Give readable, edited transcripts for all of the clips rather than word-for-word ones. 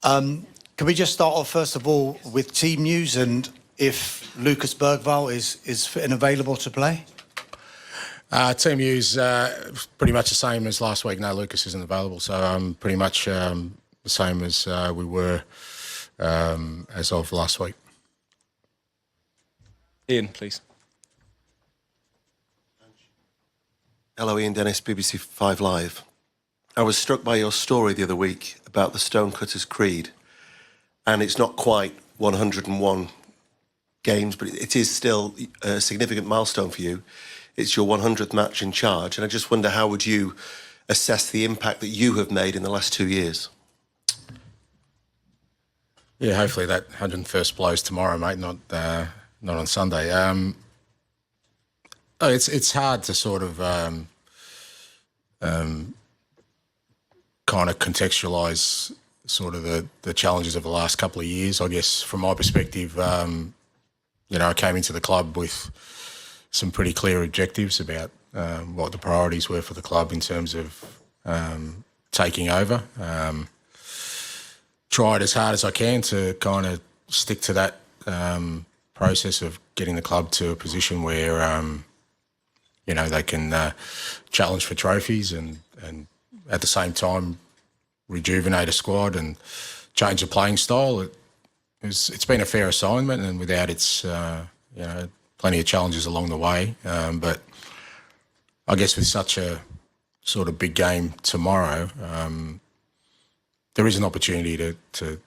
Can we just start off, first of all, with team news and if Lucas Bergvall is fit and available to play? Team news, pretty much the same as last week. No, Lucas isn't available, so pretty much the same as we were as of last week. Ian, please. Hello, Ian Dennis, BBC 5 Live. I was struck by your story the other week about the Stonecutter's Creed, and it's not quite 101 games, but it is still a significant milestone for you. It's your 100th match in charge, and I just wonder, how would you assess the impact that you have made in the last 2 years? Yeah, hopefully that 101st blows tomorrow, mate, not on Sunday. It's hard to sort of kind of contextualise sort of the challenges of the last couple of years. I guess from my perspective, I came into the club with some pretty clear objectives about what the priorities were for the club in terms of taking over. Tried as hard as I can to kind of stick to that process of getting the club to a position where, they can challenge for trophies and at the same time rejuvenate a squad and change the playing style. It's been a fair assignment, and without its, plenty of challenges along the way. But I guess with such a sort of big game tomorrow, there is an opportunity to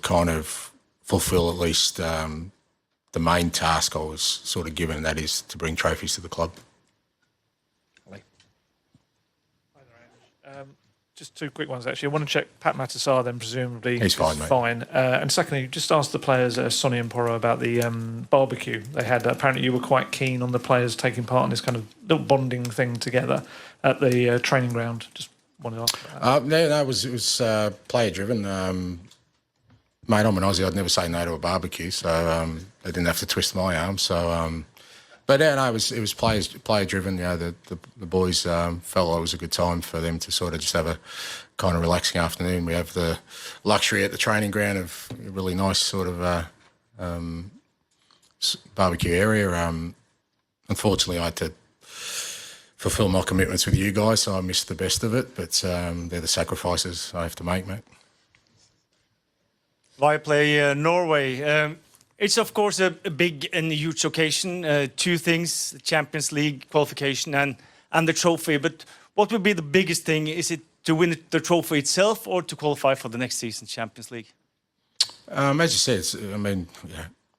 kind of fulfil at least the main task I was sort of given, and that is to bring trophies to the club. Just two quick ones, actually. I want to check Pat Matasar, then presumably he's fine, mate. Fine. And secondly, just ask the players, Sonny and Porro, about the barbecue they had. Apparently you were quite keen on the players taking part in this kind of little bonding thing together at the training ground. Just wanted to ask about that. It was player-driven. Mate, I'm an Aussie. I'd never say no to a barbecue, so they didn't have to twist my arm. So, but yeah, no, it was player-driven. The boys felt it was a good time for them to sort of just have a kind of relaxing afternoon. We have the luxury at the training ground of a really nice sort of barbecue area. Unfortunately, I had to fulfil my commitments with you guys, so I missed the best of it. But they're the sacrifices I have to make, mate. Viaplay Norway. It's, of course, a big and huge occasion. Two things, the Champions League qualification and the trophy. But what would be the biggest thing? Is it to win the trophy itself or to qualify for the next season's Champions League? As you said,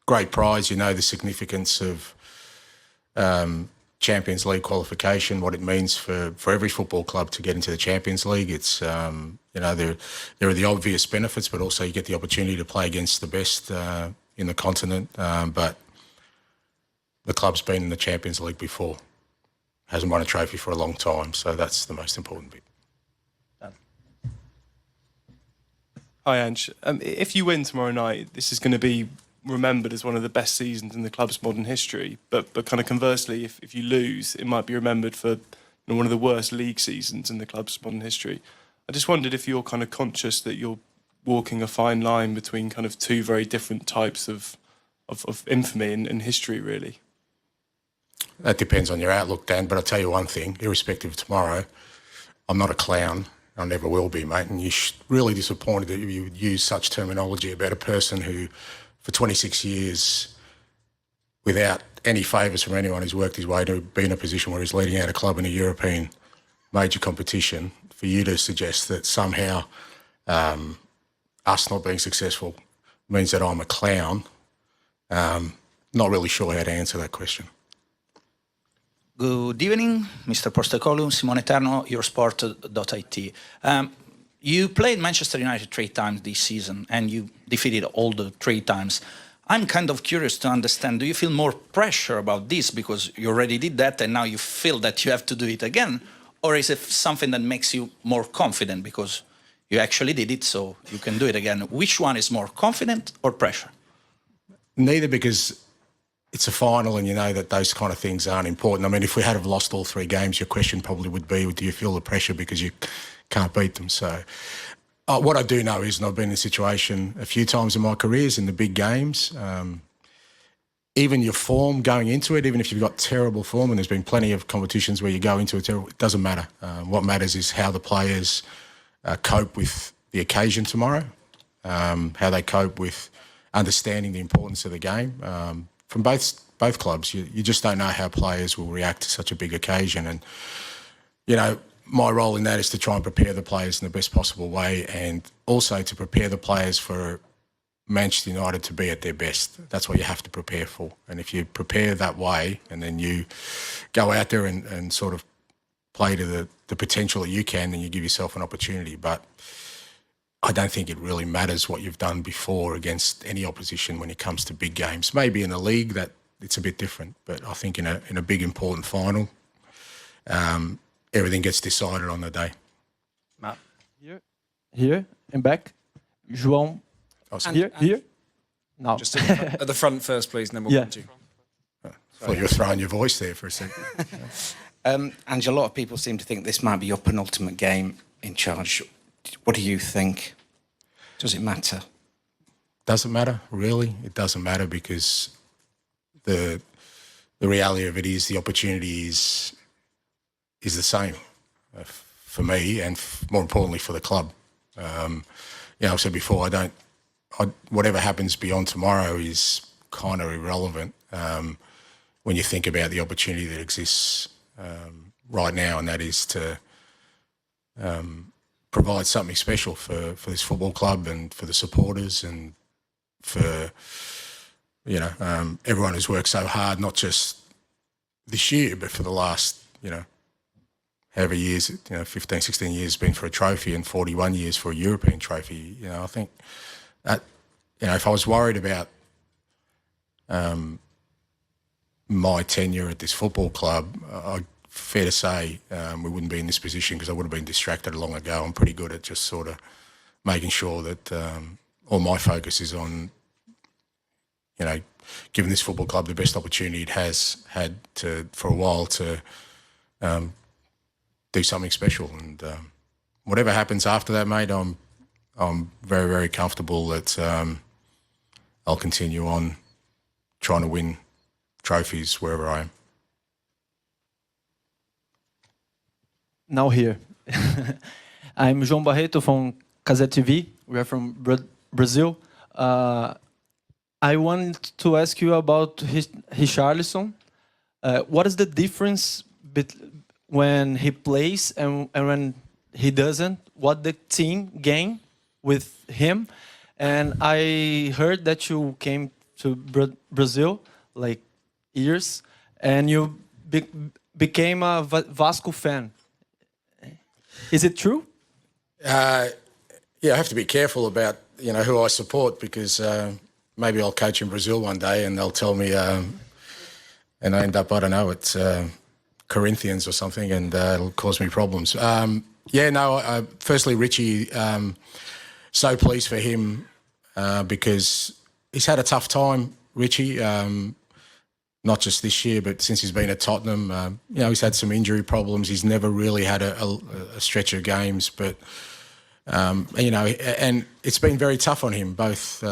great prize. You know the significance of Champions League qualification, what it means for every football club to get into the Champions League. It's, there are the obvious benefits, but also you get the opportunity to play against the best in the continent. But the club's been in the Champions League before, hasn't won a trophy for a long time, so that's the most important bit. Hi, Ange. If you win tomorrow night, this is going to be remembered as one of the best seasons in the club's modern history. But kind of conversely, if you lose, it might be remembered for one of the worst league seasons in the club's modern history. I just wondered if you're kind of conscious that you're walking a fine line between kind of two very different types of infamy and history, really. That depends on your outlook, Dan, but I'll tell you one thing, irrespective of tomorrow, I'm not a clown. I never will be, mate, and you're really disappointed that you would use such terminology about a person who, for 26 years, without any favours from anyone, has worked his way to be in a position where he's leading out a club in a European major competition. For you to suggest that somehow us not being successful means that I'm a clown, not really sure how to answer that question. Good evening, Mr. Postecoglou, Simone Eterno, Eurosport.it. You played Manchester United 3 times this season and you defeated all the 3 times. I'm kind of curious to understand, do you feel more pressure about this because you already did that and now you feel that you have to do it again? Or is it something that makes you more confident because you actually did it, so you can do it again? Which one is more, confident or pressure? Neither, because it's a final and you know that those kind of things aren't important. I mean, if we had have lost all 3 games, your question probably would be, do you feel the pressure because you can't beat them? So What I do know is, and I've been in this situation a few times in my careers in the big games, even your form going into it, even if you've got terrible form, and there's been plenty of competitions where you go into it terrible, it doesn't matter. What matters is how the players cope with the occasion tomorrow, how they cope with understanding the importance of the game. From both clubs, you just don't know how players will react to such a big occasion. And, you know, my role in that is to try and prepare the players in the best possible way, and also to prepare the players for Manchester United to be at their best. That's what you have to prepare for. And if you prepare that way and then you go out there and sort of play to the potential that you can, then you give yourself an opportunity. But I don't think it really matters what you've done before against any opposition when it comes to big games. Maybe in the league that it's a bit different, but I think in a big important final, everything gets decided on the day. Matt. Here, and back. João. Here. No. Just at the front first, please, and then we'll come to you. I thought you were throwing your voice there for a second. Ange, a lot of people seem to think this might be your penultimate game in charge. What do you think? Does it matter? Doesn't matter, really. It doesn't matter, because the reality of it is the opportunity is the same for me, and more importantly for the club. I've said before, whatever happens beyond tomorrow is kind of irrelevant when you think about the opportunity that exists right now, and that is to provide something special for this football club and for the supporters and for everyone who's worked so hard, not just this year, but for the last, however years, 15, 16 years been for a trophy, and 41 years for a European trophy. I think that, if I was worried about my tenure at this football club, fair to say we wouldn't be in this position, because I would have been distracted long ago. I'm pretty good at just sort of making sure that all my focus is on, giving this football club the best opportunity it has had for a while to do something special. And whatever happens after that, mate, I'm very, very comfortable that I'll continue on trying to win trophies wherever I am. Now here. I'm João Barreto from Casé TV. We are from Brazil. I want to ask you about Richarlison. What is the difference when he plays and when he doesn't? What the team gain with him? And I heard that you came to Brazil like years, and you became a Vasco fan. Is it true? I have to be careful about who I support, because maybe I'll coach in Brazil one day and they'll tell me, and I end up, I don't know, it's Corinthians or something, and it'll cause me problems. Firstly, Richie, so pleased for him because he's had a tough time, Richie, not just this year, but since he's been at Tottenham. He's had some injury problems. He's never really had a stretch of games, but, and it's been very tough on him, both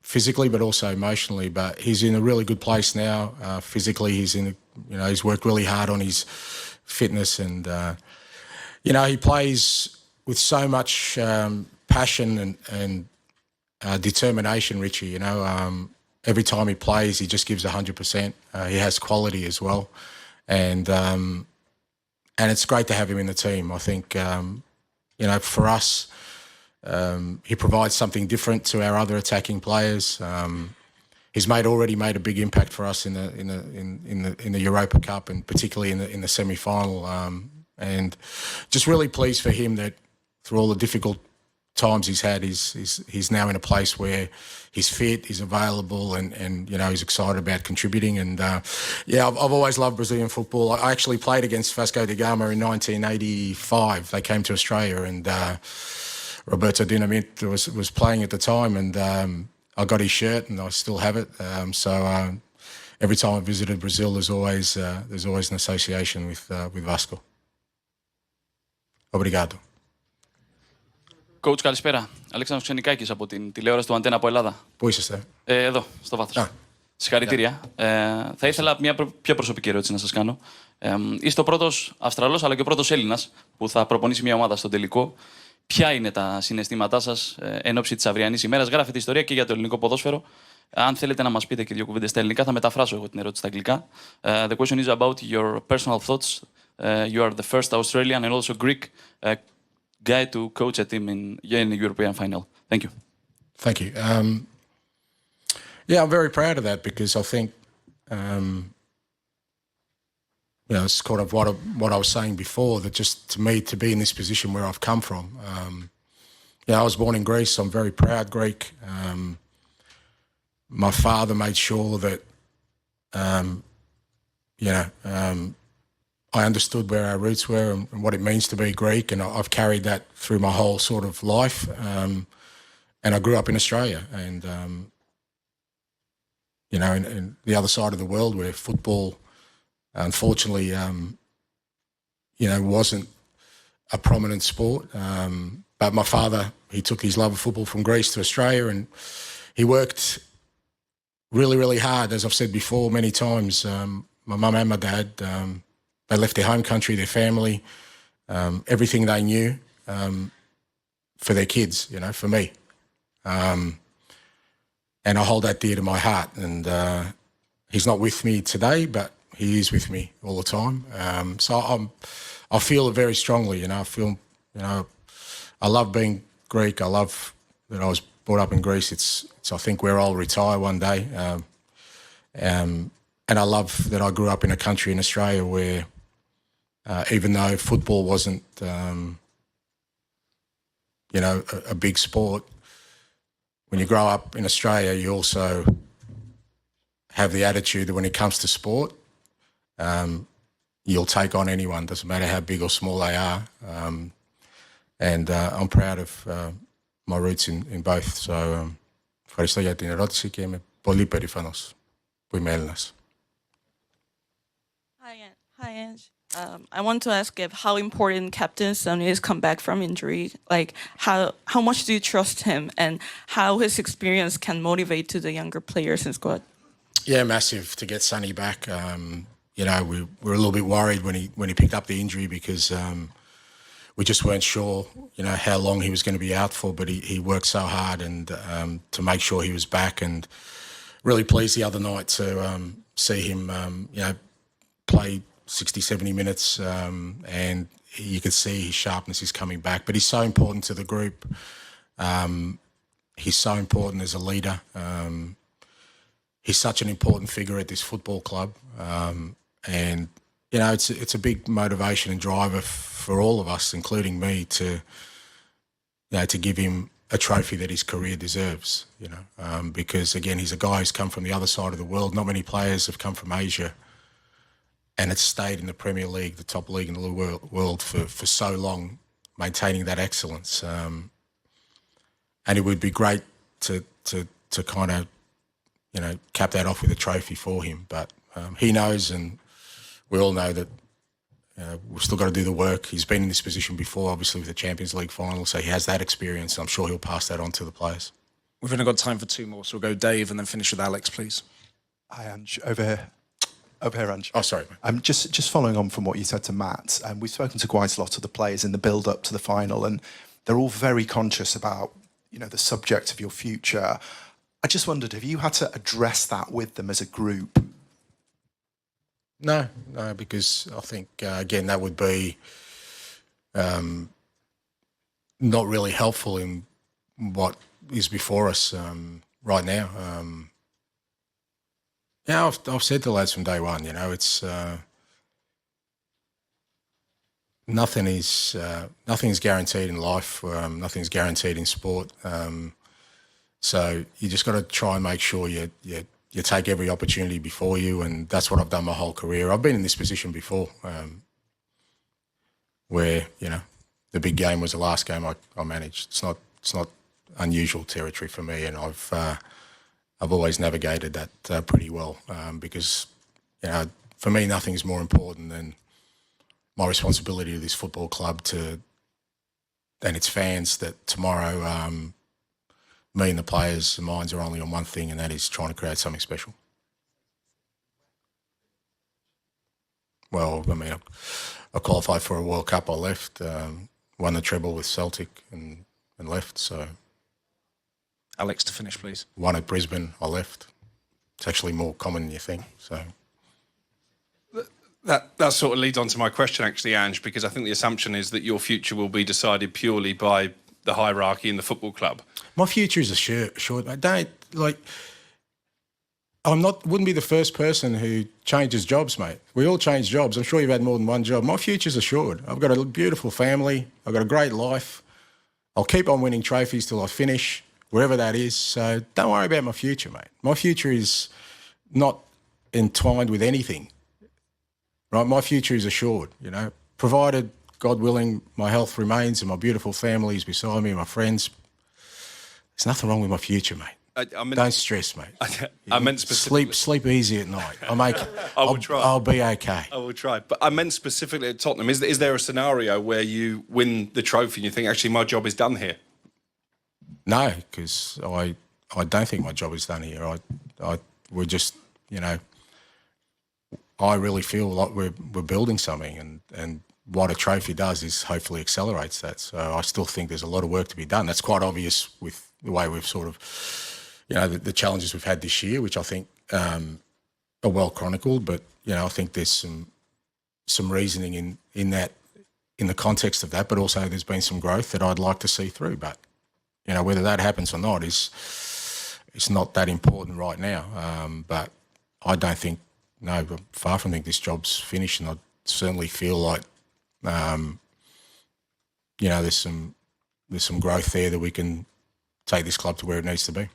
physically but also emotionally. But he's in a really good place now. Physically, he's worked really hard on his fitness, and he plays with so much passion and determination. Richie, every time he plays, he just gives 100%. He has quality as well, and it's great to have him in the team. I think for us, he provides something different to our other attacking players. He's already made a big impact for us in the Europa Cup, and particularly in the semi-final. And just really pleased for him that through all the difficult times he's had, he's now in a place where he's fit, he's available, and he's excited about contributing. And I've always loved Brazilian football. I actually played against Vasco da Gama in 1985. They came to Australia, and Roberto Dinamite was playing at the time, and I got his shirt, and I still have it. So every time I visited Brazil, there's always an association with Vasco. Obrigado. Coach, καλησπέρα. Αλέξανδρος Ξενικάκης από την τηλεόραση του Αντένα από Ελλάδα. Πού είσαστε? Εδώ, στο βάθος. Συγχαρητήρια. Θα ήθελα μια πιο προσωπική ερώτηση να σας κάνω. Είστε ο πρώτος Αυστραλός αλλά και ο πρώτος Έλληνας που θα προπονήσει μια ομάδα στο τελικό. Ποια είναι τα συναισθήματά σας εν ώψη της αυριανής ημέρας? Γράφετε ιστορία και για το ελληνικό ποδόσφαιρο. Αν θέλετε να μας πείτε και δύο κουβέντες στα ελληνικά, θα μεταφράσω εγώ την ερώτηση στα αγγλικά. The question is about your personal thoughts. You are the first Australian and also Greek guy to coach a team in the European final. Thank you. Thank you. Yeah, I'm very proud of that because I think, it's kind of what I was saying before, that just to me, to be in this position where I've come from. I was born in Greece. I'm very proud Greek. My father made sure that, I understood where our roots were and what it means to be Greek, and I've carried that through my whole sort of life. And I grew up in Australia, and in the other side of the world where football, unfortunately, wasn't a prominent sport. But my father, he took his love of football from Greece to Australia, and he worked really, really hard. As I've said before many times, my mum and my dad, they left their home country, their family, everything they knew for their kids, for me. And I hold that dear to my heart. And he's not with me today, but he is with me all the time. So I feel it very strongly. I feel, I love being Greek. I love that I was brought up in Greece. It's I think where I'll retire one day. And I love that I grew up in a country in Australia where, even though football wasn't, a big sport, when you grow up in Australia, you also have the attitude that when it comes to sport, you'll take on anyone, doesn't matter how big or small they are. And I'm proud of my roots in both. So, ευχαριστώ για την ερώτηση και είμαι πολύ περήφανος που είμαι Έλληνας. Hi, Ange. I want to ask if how important Captain Sonny has come back from injury. Like, how much do you trust him, and how his experience can motivate to the younger players in squad? Yeah, massive to get Sonny back. We were a little bit worried when he picked up the injury because we just weren't sure, how long he was going to be out for. But he worked so hard and to make sure he was back, and really pleased the other night to see him, play 60, 70 minutes, and you could see his sharpness is coming back. But he's so important to the group. He's so important as a leader. He's such an important figure at this football club. And, it's a big motivation and driver for all of us, including me, to give him a trophy that his career deserves, because, again, he's a guy who's come from the other side of the world. Not many players have come from Asia and it's stayed in the Premier League, the top league in the world for so long, maintaining that excellence. And it would be great to kind of, cap that off with a trophy for him. But he knows, and we all know that we've still got to do the work. He's been in this position before, obviously, with the Champions League final, so he has that experience. I'm sure he'll pass that on to the players. We've only got time for two more, so we'll go Dave and then finish with Alex, please. Hi, Ange. Over here, Ange. Oh, sorry. Just following on from what you said to Matt, we've spoken to quite a lot of the players in the build-up to the final, and they're all very conscious about, the subject of your future. I just wondered, have you had to address that with them as a group? No, because I think, again, that would be not really helpful in what is before us right now. I've said to the lads from day one, it's nothing's guaranteed in life. Nothing's guaranteed in sport. So you just got to try and make sure you take every opportunity before you, and that's what I've done my whole career. I've been in this position before, where the big game was the last game I managed. It's not unusual territory for me, and I've always navigated that pretty well, because for me nothing's more important than my responsibility to this football club to its fans that tomorrow me and the players' minds are only on one thing, and that is trying to create something special. Well, I mean, I qualified for a World Cup. I left, won the treble with Celtic, and left. So, Alex, to finish, please. Won at Brisbane. I left. It's actually more common than you think. So. That sort of leads on to my question, actually, Ange, because I think the assumption is that your future will be decided purely by the hierarchy in the football club. My future is assured. I don't like. Wouldn't be the first person who changes jobs, mate. We all change jobs. I'm sure you've had more than one job. My future's assured. I've got a beautiful family. I've got a great life. I'll keep on winning trophies till I finish, wherever that is. So don't worry about my future, mate. My future is not entwined with anything. Right, my future is assured, provided, God willing, my health remains and my beautiful family is beside me and my friends. There's nothing wrong with my future, mate. Don't stress, mate. I meant specifically... Sleep easy at night. I will try. I'll be okay. I will try. But I meant specifically at Tottenham. Is there a scenario where you win the trophy and you think, actually, my job is done here? No, because I don't think my job is done here. We're just, I really feel like we're building something, and what a trophy does is hopefully accelerates that. So I still think there's a lot of work to be done. That's quite obvious with the way we've sort of, the challenges we've had this year, which I think are well chronicled. But I think there's some reasoning in that, in the context of that. But also there's been some growth that I'd like to see through. But whether that happens or not it's not that important right now. But I don't think. No, I'm far from think this job's finished, and I certainly feel like, there's some growth there that we can take this club to where it needs to be.